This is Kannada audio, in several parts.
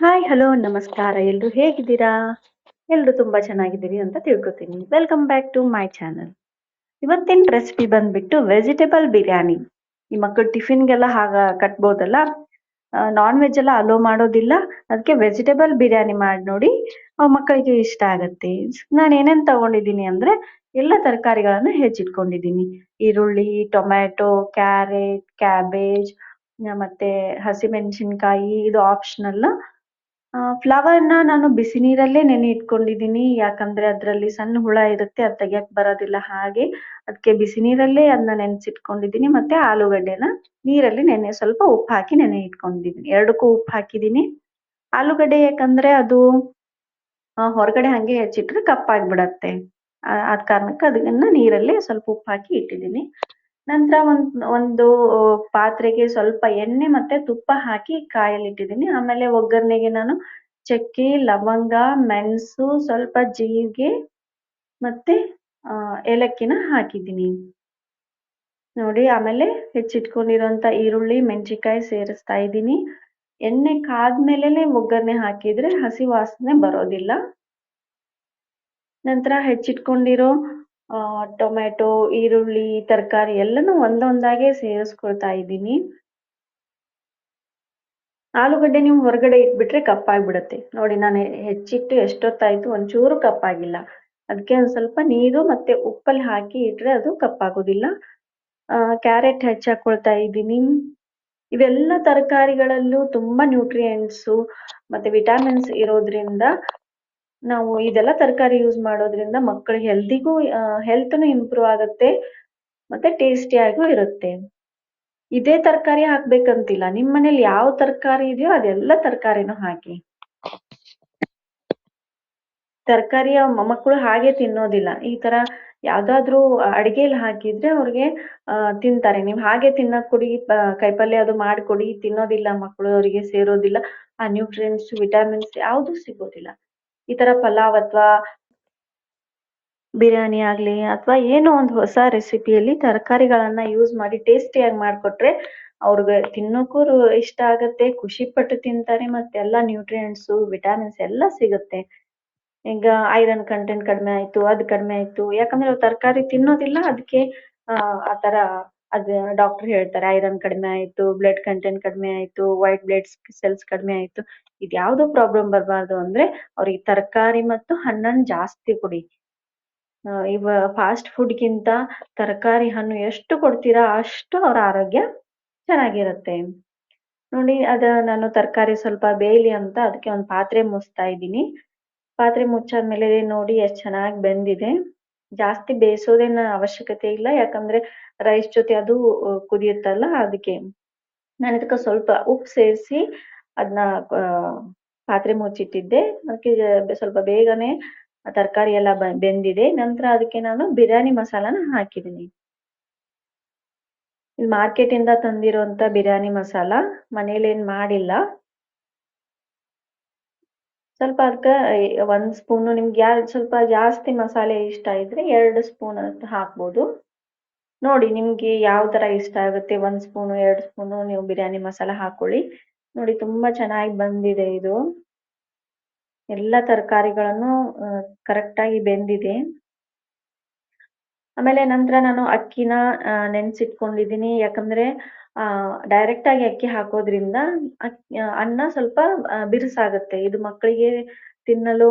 ಹಾಯ್, ಹಲೋ, ನಮಸ್ಕಾರ. ಎಲ್ರು ಹೇಗಿದ್ದೀರಾ? ಎಲ್ರು ತುಂಬಾ ಚೆನ್ನಾಗಿದ್ದೀರಿ ಅಂತ ತಿಳ್ಕೊತೀನಿ. Welcome back to my channel. ಇವತ್ತಿನ ರೆಸಿಪಿ ಬಂದ್ಬಿಟ್ಟು ವೆಜಿಟೇಬಲ್ ಬಿರಿಯಾನಿ. ಈ ಮಕ್ಕಳು ಟಿಫಿನ್ಗೆಲ್ಲ ಕಟ್ಬೋದಲ್ಲ. ನಾನ್ ವೆಜ್ ಎಲ್ಲ ಅಲೋ ಮಾಡೋದಿಲ್ಲ. ಅದಕ್ಕೆ ವೆಜಿಟೇಬಲ್ ಬಿರಿಯಾನಿ ಮಾಡಿ ನೋಡಿ, ಮಕ್ಕಳಿಗೆ ಇಷ್ಟ ಆಗತ್ತೆ. ನಾನು ಏನೇನ್ ತಗೊಂಡಿದ್ದೀನಿ ಅಂದ್ರೆ ಎಲ್ಲ ತರಕಾರಿಗಳನ್ನ ಹೆಚ್ಚಿಟ್ಕೊಂಡಿದ್ದೀನಿ. ಈರುಳ್ಳಿ, ಟೊಮ್ಯಾಟೊ, ಕ್ಯಾರೆಟ್, ಕ್ಯಾಬೇಜ್, ಮತ್ತೆ ಹಸಿಮೆಣಸಿನ್ಕಾಯಿ. ಇದು ಆಪ್ಷನಲ್. ಫ್ಲವರ್‌ನ ನಾನು ಬಿಸಿ ನೀರಲ್ಲೇ ನೆನೆ ಇಟ್ಕೊಂಡಿದ್ದೀನಿ. ಯಾಕಂದ್ರೆ ಅದ್ರಲ್ಲಿ ಸಣ್ಣ ಹುಳ ಇರುತ್ತೆ, ಅದ್ ತೆಗಿಯಕ್ ಬರೋದಿಲ್ಲ. ಹಾಗೆ ಅದಕ್ಕೆ ಬಿಸಿ ನೀರಲ್ಲೇ ಅದನ್ನ ನೆನ್ಸಿಟ್ಕೊಂಡಿದ್ದೀನಿ. ಮತ್ತೆ ಆಲೂಗಡ್ಡೆನ ನೀರಲ್ಲಿ ಸ್ವಲ್ಪ ಉಪ್ಪು ಹಾಕಿ ನೆನೆ ಇಟ್ಕೊಂಡಿದ್ದೀನಿ. ಎರಡಕ್ಕೂ ಉಪ್ಪು ಹಾಕಿದ್ದೀನಿ. ಆಲೂಗಡ್ಡೆ ಯಾಕಂದ್ರೆ ಅದು ಹೊರಗಡೆ ಹಂಗೆ ಹೆಚ್ಚಿಟ್ರೆ ಕಪ್ಪಾಗ್ಬಿಡತ್ತೆ. ಆದ ಕಾರಣಕ್ಕೆ ಅದನ್ನ ನೀರಲ್ಲಿ ಸ್ವಲ್ಪ ಉಪ್ಪು ಹಾಕಿ ಇಟ್ಟಿದ್ದೀನಿ. ನಂತರ ಒಂದು ಪಾತ್ರೆಗೆ ಸ್ವಲ್ಪ ಎಣ್ಣೆ ಮತ್ತೆ ತುಪ್ಪ ಹಾಕಿ ಕಾಯಲಿಟ್ಟಿದ್ದೀನಿ. ಆಮೇಲೆ ಒಗ್ಗರಣೆಗೆ ನಾನು ಚಕ್ಕೆ, ಲವಂಗ, ಮೆಣಸು, ಸ್ವಲ್ಪ ಜೀರಿಗೆ ಮತ್ತೆ ಏಲಕ್ಕಿನ ಹಾಕಿದ್ದೀನಿ ನೋಡಿ. ಆಮೇಲೆ ಹೆಚ್ಚಿಟ್ಕೊಂಡಿರೋಂಥ ಈರುಳ್ಳಿ, ಮೆಣಸಿನಕಾಯಿ ಸೇರಿಸ್ತಾ ಇದ್ದೀನಿ. ಎಣ್ಣೆ ಕಾದ್ಮೇಲೆನೆ ಒಗ್ಗರಣೆ ಹಾಕಿದ್ರೆ ಹಸಿ ವಾಸನೆ ಬರೋದಿಲ್ಲ. ನಂತರ ಹೆಚ್ಚಿಟ್ಕೊಂಡಿರೋ ಟೊಮೆಟೊ, ಈರುಳ್ಳಿ, ತರಕಾರಿ ಎಲ್ಲನೂ ಒಂದೊಂದಾಗೆ ಸೇರಿಸ್ಕೊಳ್ತಾ ಇದ್ದೀನಿ. ಆಲೂಗಡ್ಡೆ ನೀವು ಹೊರಗಡೆ ಇಟ್ಬಿಟ್ರೆ ಕಪ್ಪಾಗ್ಬಿಡುತ್ತೆ ನೋಡಿ. ನಾನು ಹೆಚ್ಚಿಟ್ಟು ಎಷ್ಟೊತ್ತಾಯ್ತು, ಒಂಚೂರು ಕಪ್ಪಾಗಿಲ್ಲ. ಅದಕ್ಕೆ ಒಂದ್ ಸ್ವಲ್ಪ ನೀರು ಮತ್ತೆ ಉಪ್ಪಲ್ಲಿ ಹಾಕಿ ಇಟ್ರೆ ಅದು ಕಪ್ಪಾಗೋದಿಲ್ಲ. ಕ್ಯಾರೆಟ್ ಹೆಚ್ಚಾಕೊಳ್ತಾ ಇದ್ದೀನಿ. ಇವೆಲ್ಲ ತರಕಾರಿಗಳಲ್ಲೂ ತುಂಬಾ ನ್ಯೂಟ್ರಿಯೆಂಟ್ಸು ಮತ್ತೆ ವಿಟಾಮಿನ್ಸ್ ಇರೋದ್ರಿಂದ ನಾವು ಇದೆಲ್ಲ ತರಕಾರಿ ಯೂಸ್ ಮಾಡೋದ್ರಿಂದ ಮಕ್ಕಳ ಹೆಲ್ತ್‌ನು ಇಂಪ್ರೂವ್ ಆಗುತ್ತೆ ಮತ್ತೆ ಟೇಸ್ಟಿಯಾಗೂ ಇರುತ್ತೆ. ಇದೇ ತರಕಾರಿ ಹಾಕ್ಬೇಕಂತಿಲ್ಲ. ನಿಮ್ ಮನೇಲಿ ಯಾವ ತರಕಾರಿ ಇದೆಯೋ ಅದೆಲ್ಲ ತರಕಾರಿನೂ ಹಾಕಿ. ತರಕಾರಿಯ ಮಕ್ಕಳು ಹಾಗೆ ತಿನ್ನೋದಿಲ್ಲ. ಈ ತರ ಯಾವ್ದಾದ್ರೂ ಅಡಿಗೆಯಲ್ಲಿ ಹಾಕಿದ್ರೆ ಅವ್ರಿಗೆ ತಿಂತಾರೆ. ನೀವ್ ಹಾಗೆ ತಿನ್ನಕ್ ಕೊಡಿ, ಕೈಪಲ್ಯ ಅದು ಮಾಡ್ಕೊಡಿ, ತಿನ್ನೋದಿಲ್ಲ ಮಕ್ಕಳು. ಅವರಿಗೆ ಸೇರೋದಿಲ್ಲ. ಆ ನ್ಯೂಟ್ರಿಯೆಂಟ್ಸ್, ವಿಟಾಮಿನ್ಸ್ ಯಾವ್ದು ಸಿಗೋದಿಲ್ಲ. ಈ ತರ ಪಲಾವ್ ಅಥವಾ ಬಿರಿಯಾನಿ ಆಗ್ಲಿ ಅಥವಾ ಏನೋ ಒಂದು ಹೊಸ ರೆಸಿಪಿಯಲ್ಲಿ ತರಕಾರಿಗಳನ್ನ ಯೂಸ್ ಮಾಡಿ ಟೇಸ್ಟಿಯಾಗಿ ಮಾಡ್ಕೊಟ್ರೆ ಅವ್ರಿಗೆ ತಿನ್ನೋಕ್ಕೂ ಇಷ್ಟ ಆಗತ್ತೆ, ಖುಷಿ ಪಟ್ಟು ತಿಂತಾರೆ. ಮತ್ತೆ ಎಲ್ಲ ನ್ಯೂಟ್ರಿಯೆಂಟ್ಸು, ವಿಟಾಮಿನ್ಸ್ ಎಲ್ಲ ಸಿಗುತ್ತೆ. ಈಗ ಐರನ್ ಕಂಟೆಂಟ್ ಕಡಿಮೆ ಆಯ್ತು, ಅದು ಕಡಿಮೆ ಆಯ್ತು. ಯಾಕಂದ್ರೆ ಅವ್ರು ತರಕಾರಿ ತಿನ್ನೋದಿಲ್ಲ. ಅದಕ್ಕೆ ಆ ತರ ಅದು ಡಾಕ್ಟರ್ ಹೇಳ್ತಾರೆ ಐರನ್ ಕಡಿಮೆ ಆಯ್ತು, ಬ್ಲಡ್ ಕಂಟೆಂಟ್ ಕಡಿಮೆ ಆಯ್ತು, ವೈಟ್ ಬ್ಲಡ್ ಸೆಲ್ಸ್ ಕಡಿಮೆ ಆಯ್ತು. ಇದ್ಯಾವುದೋ ಪ್ರಾಬ್ಲಮ್ ಬರಬಾರ್ದು ಅಂದ್ರೆ ಅವ್ರಿಗೆ ತರಕಾರಿ ಮತ್ತು ಹಣ್ಣನ್ನು ಜಾಸ್ತಿ ಕೊಡಿ. ಇವ ಫಾಸ್ಟ್ ಫುಡ್ಗಿಂತ ತರಕಾರಿ, ಹಣ್ಣು ಎಷ್ಟು ಕೊಡ್ತೀರಾ ಅಷ್ಟು ಅವ್ರ ಆರೋಗ್ಯ ಚೆನ್ನಾಗಿರುತ್ತೆ ನೋಡಿ. ನಾನು ತರಕಾರಿ ಸ್ವಲ್ಪ ಬೇಯಲಿ ಅಂತ ಅದಕ್ಕೆ ಒಂದು ಪಾತ್ರೆ ಮುಚ್ತಾ ಇದ್ದೀನಿ. ಪಾತ್ರೆ ಮುಚ್ಚಾದ್ಮೇಲೆ ನೋಡಿ ಎಷ್ಟು ಚೆನ್ನಾಗಿ ಬೆಂದಿದೆ. ಜಾಸ್ತಿ ಬೇಯಿಸೋದೇನ ಅವಶ್ಯಕತೆ ಇಲ್ಲ, ಯಾಕಂದ್ರೆ ರೈಸ್ ಜೊತೆ ಅದು ಕುದಿಯುತ್ತಲ್ಲ. ಅದಕ್ಕೆ ನಾನು ಇದಕ್ಕೆ ಸ್ವಲ್ಪ ಉಪ್ಪು ಸೇರಿಸಿ ಅದನ್ನ ಪಾತ್ರೆ ಮುಚ್ಚಿಟ್ಟಿದ್ದೆ. ಅದಕ್ಕೆ ಸ್ವಲ್ಪ ಬೇಗನೆ ತರಕಾರಿ ಎಲ್ಲ ಬೆಂದಿದೆ. ನಂತರ ಅದಕ್ಕೆ ನಾನು ಬಿರಿಯಾನಿ ಮಸಾಲಾನ ಹಾಕಿದ್ದೀನಿ. ಇಲ್ಲಿ ಮಾರ್ಕೆಟ್ ಇಂದ ತಂದಿರುವಂತ ಬಿರಿಯಾನಿ ಮಸಾಲ, ಮನೇಲೇನ್ ಮಾಡಿಲ್ಲ. ಸ್ವಲ್ಪ ಅದಕ್ಕೆ 1 ಸ್ಪೂನು, ನಿಮ್ಗೆ ಸ್ವಲ್ಪ ಜಾಸ್ತಿ ಮಸಾಲೆ ಇಷ್ಟ ಇದ್ರೆ 2 ಸ್ಪೂನ್ ಅಂತ ಹಾಕ್ಬೋದು. ನೋಡಿ ನಿಮ್ಗೆ ಯಾವ ತರ ಇಷ್ಟ ಆಗುತ್ತೆ, 1 ಸ್ಪೂನು 2 ಸ್ಪೂನು ನೀವು ಬಿರಿಯಾನಿ ಮಸಾಲ ಹಾಕೊಳ್ಳಿ. ನೋಡಿ ತುಂಬಾ ಚೆನ್ನಾಗಿ ಬಂದಿದೆ ಇದು. ಎಲ್ಲ ತರಕಾರಿಗಳನ್ನು ಕರೆಕ್ಟ್ ಆಗಿ ಬೆಂದಿದೆ. ಆಮೇಲೆ ನಂತರ ನಾನು ಅಕ್ಕಿನ ನೆನ್ಸಿಟ್ಕೊಂಡಿದ್ದೀನಿ. ಯಾಕಂದ್ರೆ ಡೈರೆಕ್ಟ್ ಆಗಿ ಅಕ್ಕಿ ಹಾಕೋದ್ರಿಂದ ಅನ್ನ ಸ್ವಲ್ಪ ಬಿರುಸಾಗುತ್ತೆ. ಇದು ಮಕ್ಕಳಿಗೆ ತಿನ್ನಲು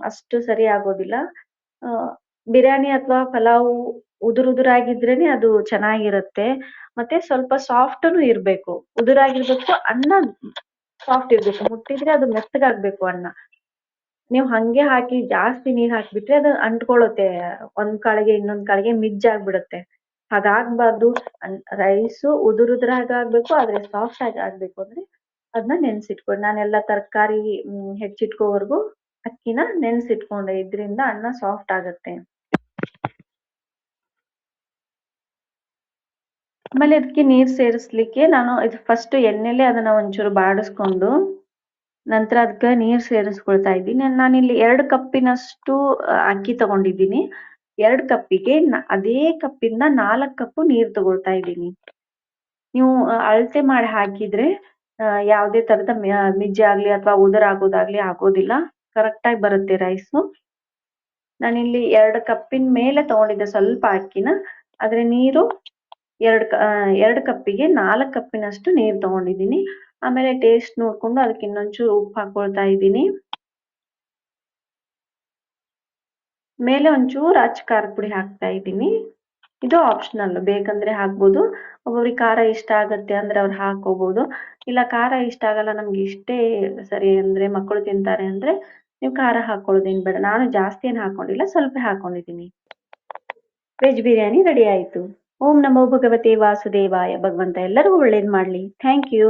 ಅಷ್ಟು ಸರಿ ಆಗೋದಿಲ್ಲ. ಬಿರಿಯಾನಿ ಅಥವಾ ಪಲಾವ್ ಉದುರಾಗಿದ್ರೇನೆ ಅದು ಚೆನ್ನಾಗಿರುತ್ತೆ. ಮತ್ತೆ ಸ್ವಲ್ಪ ಸಾಫ್ಟ್‌ನು ಇರ್ಬೇಕು. ಉದುರಾಗಿರ್ಬೇಕು, ಅನ್ನ ಸಾಫ್ಟ್ ಇರ್ಬೇಕು. ಮುಟ್ಟಿದ್ರೆ ಅದು ಮೆತ್ತಗಾಗ್ಬೇಕು ಅನ್ನ. ನೀವು ಹಂಗೆ ಹಾಕಿ ಜಾಸ್ತಿ ನೀರ್ ಹಾಕ್ಬಿಟ್ರೆ ಅದು ಅಂಟ್ಕೊಳ್ಳುತ್ತೆ. ಒಂದ್ ಕಾಳಿಗೆ ಇನ್ನೊಂದ್ ಕಾಳಿಗೆ ಮಿಜ್ಜಾಗ್ಬಿಡುತ್ತೆ. ಹಾಗಾಗ್ಬಾರ್ದು. ರೈಸು ಉದುರಾಗ್ ಆಗ್ಬೇಕು, ಆದ್ರೆ ಸಾಫ್ಟ್ ಆಗಿ ಆಗ್ಬೇಕು ಅಂದ್ರೆ ಅದನ್ನ ನೆನ್ಸಿಟ್ಕೊಂಡು, ನಾನೆಲ್ಲ ತರಕಾರಿ ಹೆಚ್ಚಿಟ್ಕೋವರೆಗೂ ಅಕ್ಕಿನ ನೆನ್ಸಿಟ್ಕೊಂಡೆ. ಇದ್ರಿಂದ ಅನ್ನ ಸಾಫ್ಟ್ ಆಗತ್ತೆ. ಆಮೇಲೆ ಇದಕ್ಕೆ ನೀರ್ ಸೇರಿಸ್ಲಿಕ್ಕೆ ನಾನು ಇದು ಫಸ್ಟ್ ಎಣ್ಣೆಲೆ ಅದನ್ನ ಒಂಚೂರು ಬಾಡಿಸ್ಕೊಂಡು ನಂತರ ಅದಕ್ಕೆ ನೀರ್ ಸೇರಿಸ್ಕೊಳ್ತಾ ಇದ್ದೀನಿ. ನಾನಿಲ್ಲಿ 2 ಕಪ್ಪಿನಷ್ಟು ಅಕ್ಕಿ ತಗೊಂಡಿದ್ದೀನಿ. 2 ಕಪ್ಪಿಗೆ ಅದೇ ಕಪ್ಪಿಂದ 4 ಕಪ್ಪು ನೀರ್ ತಗೊಳ್ತಾ ಇದ್ದೀನಿ. ನೀವು ಅಳತೆ ಮಾಡಿ ಹಾಕಿದ್ರೆ ಯಾವುದೇ ತರದ ಮಿಜ್ಜೆ ಆಗ್ಲಿ ಅಥವಾ ಉದರ ಆಗೋದಾಗ್ಲಿ ಆಗೋದಿಲ್ಲ. ಕರೆಕ್ಟಾಗಿ ಬರುತ್ತೆ ರೈಸು. ನಾನಿಲ್ಲಿ 2 ಕಪ್ಪಿನ ಮೇಲೆ ತಗೊಂಡಿದ್ದೆ ಸ್ವಲ್ಪ ಅಕ್ಕಿನ. ಆದ್ರೆ ನೀರು 2 ಕಪ್ಪಿಗೆ 4 ಕಪ್ಪಿನಷ್ಟು ನೀರು ತಗೊಂಡಿದ್ದೀನಿ. ಆಮೇಲೆ ಟೇಸ್ಟ್ ನೋಡ್ಕೊಂಡು ಅದಕ್ಕೆ ಇನ್ನೊಂಚೂರು ಉಪ್ಪು ಹಾಕೊಳ್ತಾ ಇದ್ದೀನಿ. ಮೇಲೆ ಒಂಚೂರು ಅಚ್ಚ ಖಾರದ ಪುಡಿ ಹಾಕ್ತಾ ಇದ್ದೀನಿ. ಇದು ಆಪ್ಷನಲ್, ಬೇಕಂದ್ರೆ ಹಾಕ್ಬೋದು. ಒಬ್ಬೊಬ್ರಿಗೆ ಖಾರ ಇಷ್ಟ ಆಗತ್ತೆ ಅಂದ್ರೆ ಅವ್ರು ಹಾಕೋಬಹುದು. ಇಲ್ಲ ಖಾರ ಇಷ್ಟ ಆಗಲ್ಲ, ನಮ್ಗೆ ಇಷ್ಟೇ ಸರಿ ಅಂದ್ರೆ ಮಕ್ಕಳು ತಿಂತಾರೆ ಅಂದ್ರೆ ನೀವು ಖಾರ ಹಾಕೊಳ್ಳೋದೇನು ಬೇಡ. ನಾನು ಜಾಸ್ತಿ ಏನು ಹಾಕೊಂಡಿಲ್ಲ, ಸ್ವಲ್ಪ ಹಾಕೊಂಡಿದ್ದೀನಿ. ವೆಜ್ ಬಿರಿಯಾನಿ ರೆಡಿ ಆಯ್ತು. ಓಂ ನಮೋ ಭಗವತೆ ವಾಸುದೇವಾಯ. ಭಗವಂತ ಎಲ್ಲರಿಗೂ ಒಳ್ಳೇದ್ ಮಾಡ್ಲಿ. Thank you.